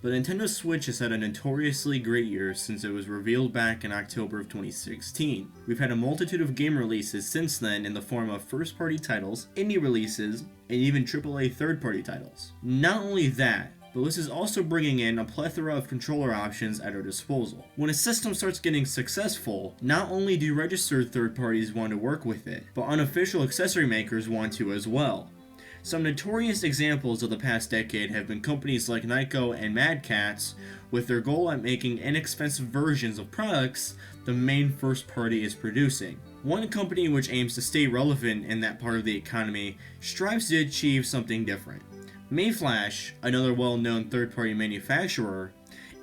The Nintendo Switch has had a notoriously great year since it was revealed back in October of 2016. We've had a multitude of game releases since then in the form of first-party titles, indie releases, and even AAA third-party titles. Not only that, but this is also bringing in a plethora of controller options at our disposal. When a system starts getting successful, not only do registered third parties want to work with it, but unofficial accessory makers want to as well. Some notorious examples of the past decade have been companies like Nyko and Mad Catz, with their goal at making inexpensive versions of products the main first party is producing. One company which aims to stay relevant in that part of the economy strives to achieve something different. Mayflash, another well-known third-party manufacturer,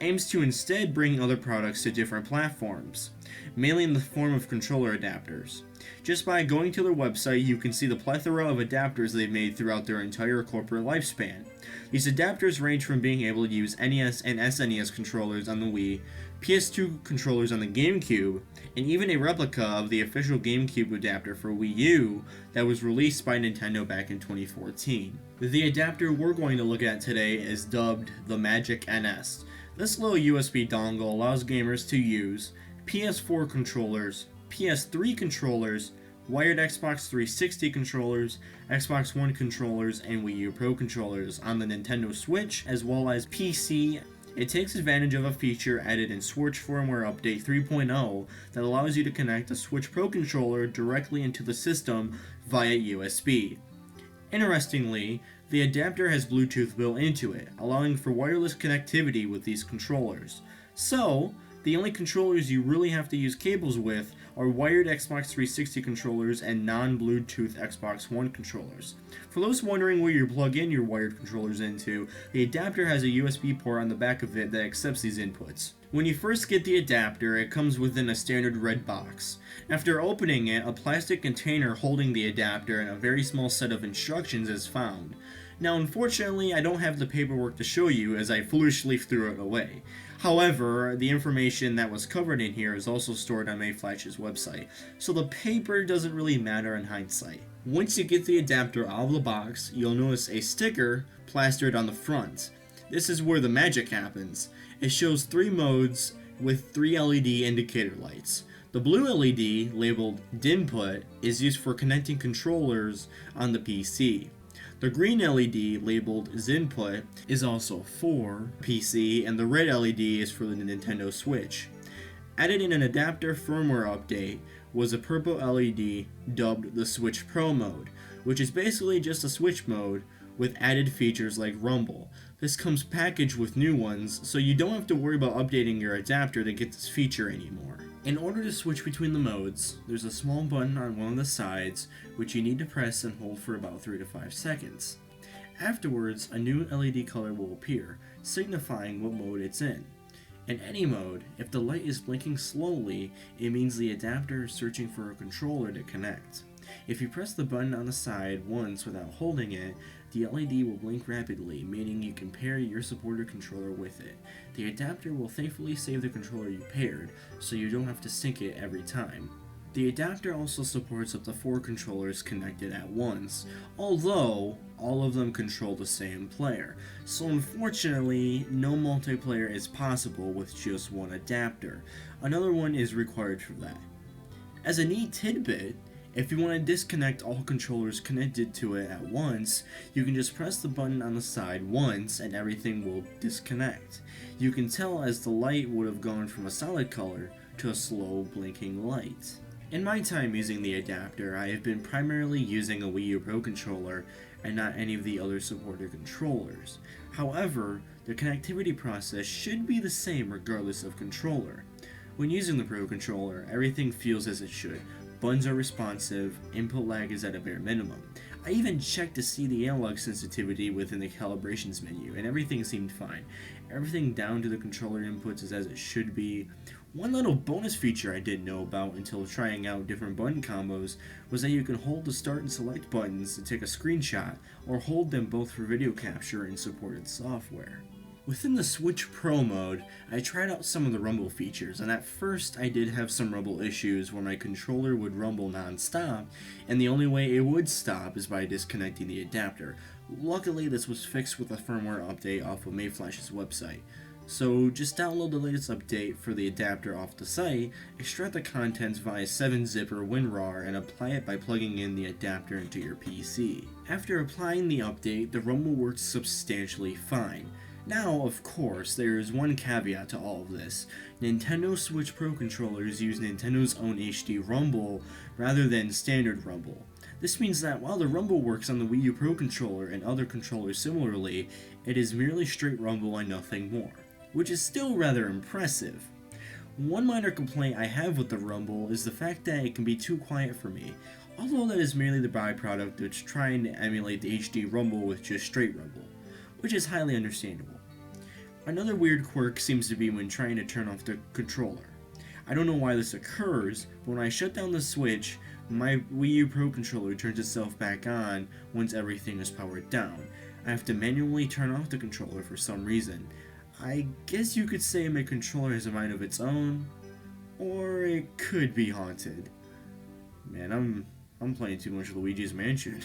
aims to instead bring other products to different platforms, mainly in the form of controller adapters. Just by going to their website, you can see the plethora of adapters they've made throughout their entire corporate lifespan. These adapters range from being able to use NES and SNES controllers on the Wii, PS2 controllers on the GameCube, and even a replica of the official GameCube adapter for Wii U that was released by Nintendo back in 2014. The adapter we're going to look at today is dubbed the Magic NS. This little USB dongle allows gamers to use PS4 controllers, PS3 controllers, wired Xbox 360 controllers, Xbox One controllers, and Wii U Pro controllers on the Nintendo Switch, as well as PC. It takes advantage of a feature added in Switch Firmware Update 3.0 that allows you to connect a Switch Pro controller directly into the system via USB. Interestingly, the adapter has Bluetooth built into it, allowing for wireless connectivity with these controllers. So, the only controllers you really have to use cables with are wired Xbox 360 controllers and non-Bluetooth Xbox One controllers. For those wondering where you plug in your wired controllers into, the adapter has a USB port on the back of it that accepts these inputs. When you first get the adapter, it comes within a standard red box. After opening it, a plastic container holding the adapter and a very small set of instructions is found. Now, unfortunately, I don't have the paperwork to show you as I foolishly threw it away. However, the information that was covered in here is also stored on Mayflash's website, so the paper doesn't really matter in hindsight. Once you get the adapter out of the box, you'll notice a sticker plastered on the front. This is where the magic happens. It shows 3 modes with 3 LED indicator lights. The blue LED, labeled DINPUT, is used for connecting controllers on the PC. The green LED, labeled XINPUT, is also for PC, and the red LED is for the Nintendo Switch. Added in an adapter firmware update was a purple LED dubbed the Switch Pro mode, which is basically just a Switch mode with added features like rumble. This comes packaged with new ones, so you don't have to worry about updating your adapter to get this feature anymore. In order to switch between the modes, there's a small button on one of the sides which you need to press and hold for about 3 to 5 seconds. Afterwards, a new LED color will appear, signifying what mode it's in. In any mode, if the light is blinking slowly, it means the adapter is searching for a controller to connect. If you press the button on the side once without holding it, the LED will blink rapidly, meaning you can pair your supported controller with it. The adapter will thankfully save the controller you paired, so you don't have to sync it every time. The adapter also supports up to 4 controllers connected at once, although all of them control the same player, so unfortunately no multiplayer is possible with just one adapter. Another one is required for that. As a neat tidbit, if you want to disconnect all controllers connected to it at once, you can just press the button on the side once and everything will disconnect. You can tell as the light would have gone from a solid color to a slow blinking light. In my time using the adapter, I have been primarily using a Wii U Pro controller and not any of the other supported controllers. However, the connectivity process should be the same regardless of controller. When using the Pro controller, everything feels as it should. Buttons are responsive, input lag is at a bare minimum. I even checked to see the analog sensitivity within the calibrations menu, and everything seemed fine. Everything down to the controller inputs is as it should be. One little bonus feature I didn't know about until trying out different button combos was that you can hold the start and select buttons to take a screenshot, or hold them both for video capture in supported software. Within the Switch Pro mode, I tried out some of the rumble features, and at first I did have some rumble issues where my controller would rumble non-stop, and the only way it would stop is by disconnecting the adapter. Luckily, this was fixed with a firmware update off of Mayflash's website. So just download the latest update for the adapter off the site, extract the contents via 7-zip or WinRAR, and apply it by plugging in the adapter into your PC. After applying the update, the rumble works substantially fine. Now, of course, there is one caveat to all of this. Nintendo Switch Pro controllers use Nintendo's own HD Rumble rather than standard Rumble. This means that while the Rumble works on the Wii U Pro controller and other controllers similarly, it is merely straight Rumble and nothing more, which is still rather impressive. One minor complaint I have with the Rumble is the fact that it can be too quiet for me, although that is merely the byproduct of trying to emulate the HD Rumble with just straight Rumble, which is highly understandable. Another weird quirk seems to be when trying to turn off the controller. I don't know why this occurs, but when I shut down the Switch, my Wii U Pro controller turns itself back on once everything is powered down. I have to manually turn off the controller for some reason. I guess you could say my controller has a mind of its own, or it could be haunted. Man, I'm playing too much Luigi's Mansion.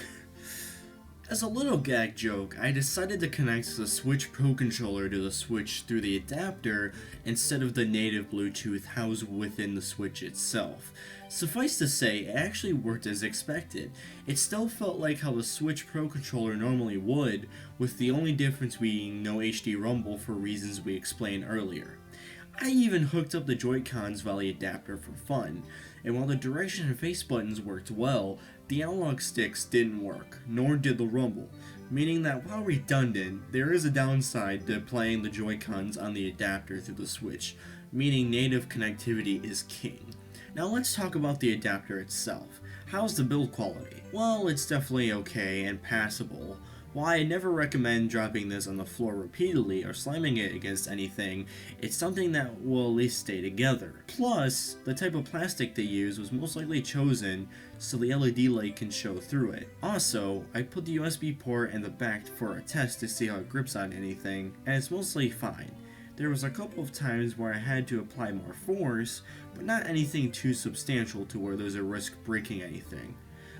As a little gag joke, I decided to connect the Switch Pro controller to the Switch through the adapter instead of the native Bluetooth housed within the Switch itself. Suffice to say, it actually worked as expected. It still felt like how the Switch Pro controller normally would, with the only difference being no HD Rumble for reasons we explained earlier. I even hooked up the Joy-Cons via the adapter for fun, and while the direction and face buttons worked well, the analog sticks didn't work, nor did the rumble, meaning that while redundant, there is a downside to playing the Joy-Cons on the adapter through the Switch, meaning native connectivity is king. Now let's talk about the adapter itself. How's the build quality? Well, it's definitely okay and passable. While I never recommend dropping this on the floor repeatedly or slamming it against anything, it's something that will at least stay together. Plus, the type of plastic they use was most likely chosen so the LED light can show through it. Also, I put the USB port in the back for a test to see how it grips on anything, and it's mostly fine. There was a couple of times where I had to apply more force, but not anything too substantial to where there's a risk breaking anything.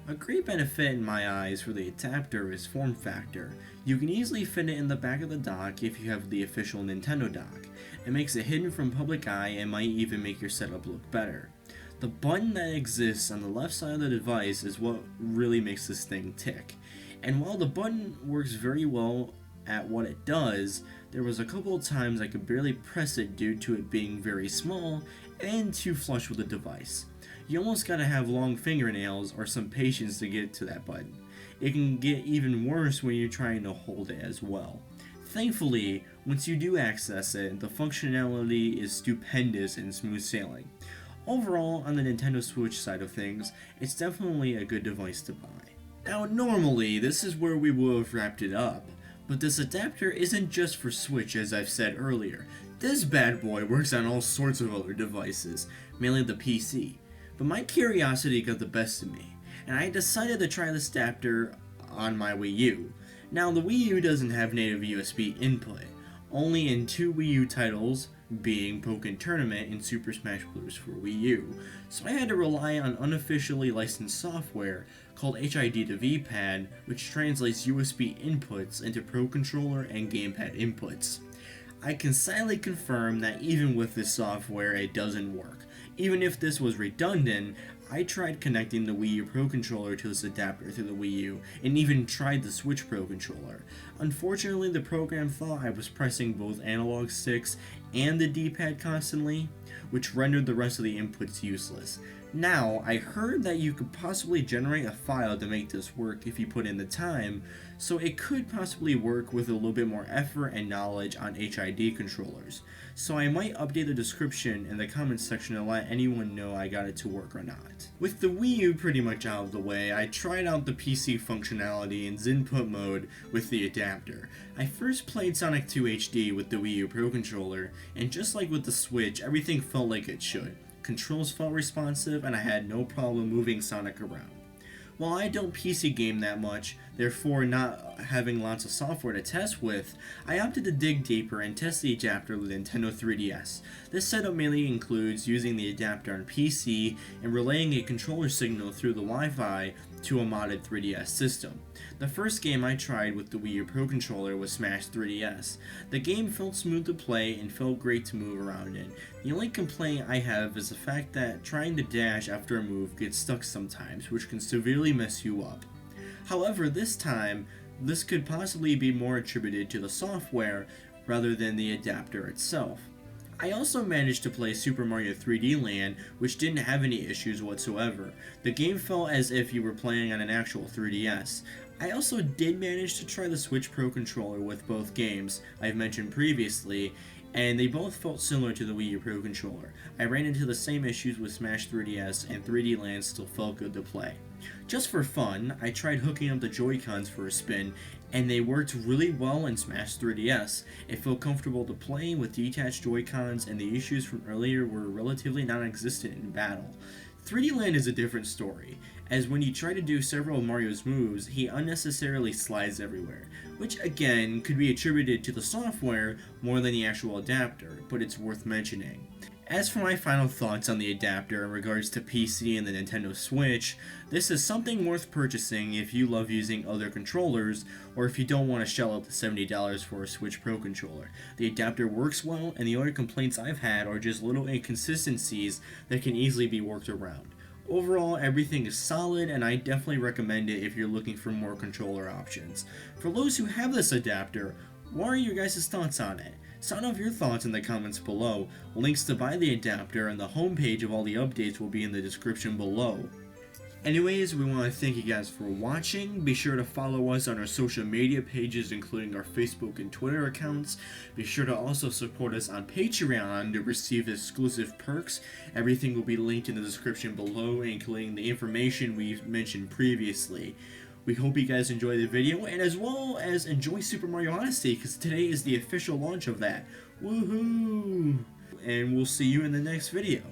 A great benefit in my eyes for the adapter is form factor. You can easily fit it in the back of the dock if you have the official Nintendo dock. It makes it hidden from public eye and might even make your setup look better. The button that exists on the left side of the device is what really makes this thing tick. And while the button works very well at what it does, there was a couple of times I could barely press it due to it being very small and too flush with the device. You almost gotta have long fingernails or some patience to get to that button. It can get even worse when you're trying to hold it as well. Thankfully, once you do access it, the functionality is stupendous and smooth sailing. Overall, on the Nintendo Switch side of things, it's definitely a good device to buy. Now normally, this is where we would have wrapped it up, but this adapter isn't just for Switch as I've said earlier. This bad boy works on all sorts of other devices, mainly the PC. But my curiosity got the best of me, and I decided to try this adapter on my Wii U. Now the Wii U doesn't have native USB input, only in two Wii U titles, being Pokken Tournament and Super Smash Bros. For Wii U, so I had to rely on unofficially licensed software called HID to VPad, which translates USB inputs into Pro Controller and Gamepad inputs. I can sadly confirm that even with this software it doesn't work. Even if this was redundant, I tried connecting the Wii U Pro Controller to this adapter through the Wii U, and even tried the Switch Pro Controller. Unfortunately, the program thought I was pressing both analog sticks and the D-pad constantly, which rendered the rest of the inputs useless. Now, I heard that you could possibly generate a file to make this work if you put in the time, so it could possibly work with a little bit more effort and knowledge on HID controllers. So I might update the description in the comments section to let anyone know I got it to work or not. With the Wii U pretty much out of the way, I tried out the PC functionality in input mode with the adapter. I first played Sonic 2 HD with the Wii U Pro Controller, and just like with the Switch, everything felt like it should. Controls felt responsive, and I had no problem moving Sonic around. While I don't PC game that much, therefore not having lots of software to test with, I opted to dig deeper and test the adapter with the Nintendo 3DS. This setup mainly includes using the adapter on PC and relaying a controller signal through the Wi-Fi to a modded 3DS system. The first game I tried with the Wii U Pro Controller was Smash 3DS. The game felt smooth to play and felt great to move around in. The only complaint I have is the fact that trying to dash after a move gets stuck sometimes, which can severely mess you up. However, this time, this could possibly be more attributed to the software rather than the adapter itself. I also managed to play Super Mario 3D Land, which didn't have any issues whatsoever. The game felt as if you were playing on an actual 3DS. I also did manage to try the Switch Pro Controller with both games I've mentioned previously, and they both felt similar to the Wii U Pro Controller. I ran into the same issues with Smash 3DS, and 3D Land still felt good to play. Just for fun, I tried hooking up the Joy-Cons for a spin, and they worked really well in Smash 3DS. It felt comfortable to play with detached Joy-Cons, and the issues from earlier were relatively non-existent in battle. 3D Land is a different story, as when you try to do several of Mario's moves, he unnecessarily slides everywhere, which again could be attributed to the software more than the actual adapter, but it's worth mentioning. As for my final thoughts on the adapter in regards to PC and the Nintendo Switch, this is something worth purchasing if you love using other controllers, or if you don't want to shell out the $70 for a Switch Pro controller. The adapter works well, and the only complaints I've had are just little inconsistencies that can easily be worked around. Overall, everything is solid, and I definitely recommend it if you're looking for more controller options. For those who have this adapter, what are your guys' thoughts on it? Sound off your thoughts in the comments below. Links to buy the adapter and the homepage of all the updates will be in the description below. Anyways, we want to thank you guys for watching. Be sure to follow us on our social media pages, including our Facebook and Twitter accounts. Be sure to also support us on Patreon to receive exclusive perks. Everything will be linked in the description below, including the information we've mentioned previously. We hope you guys enjoy the video, and as well as enjoy Super Mario Odyssey, because today is the official launch of that. Woohoo! And we'll see you in the next video.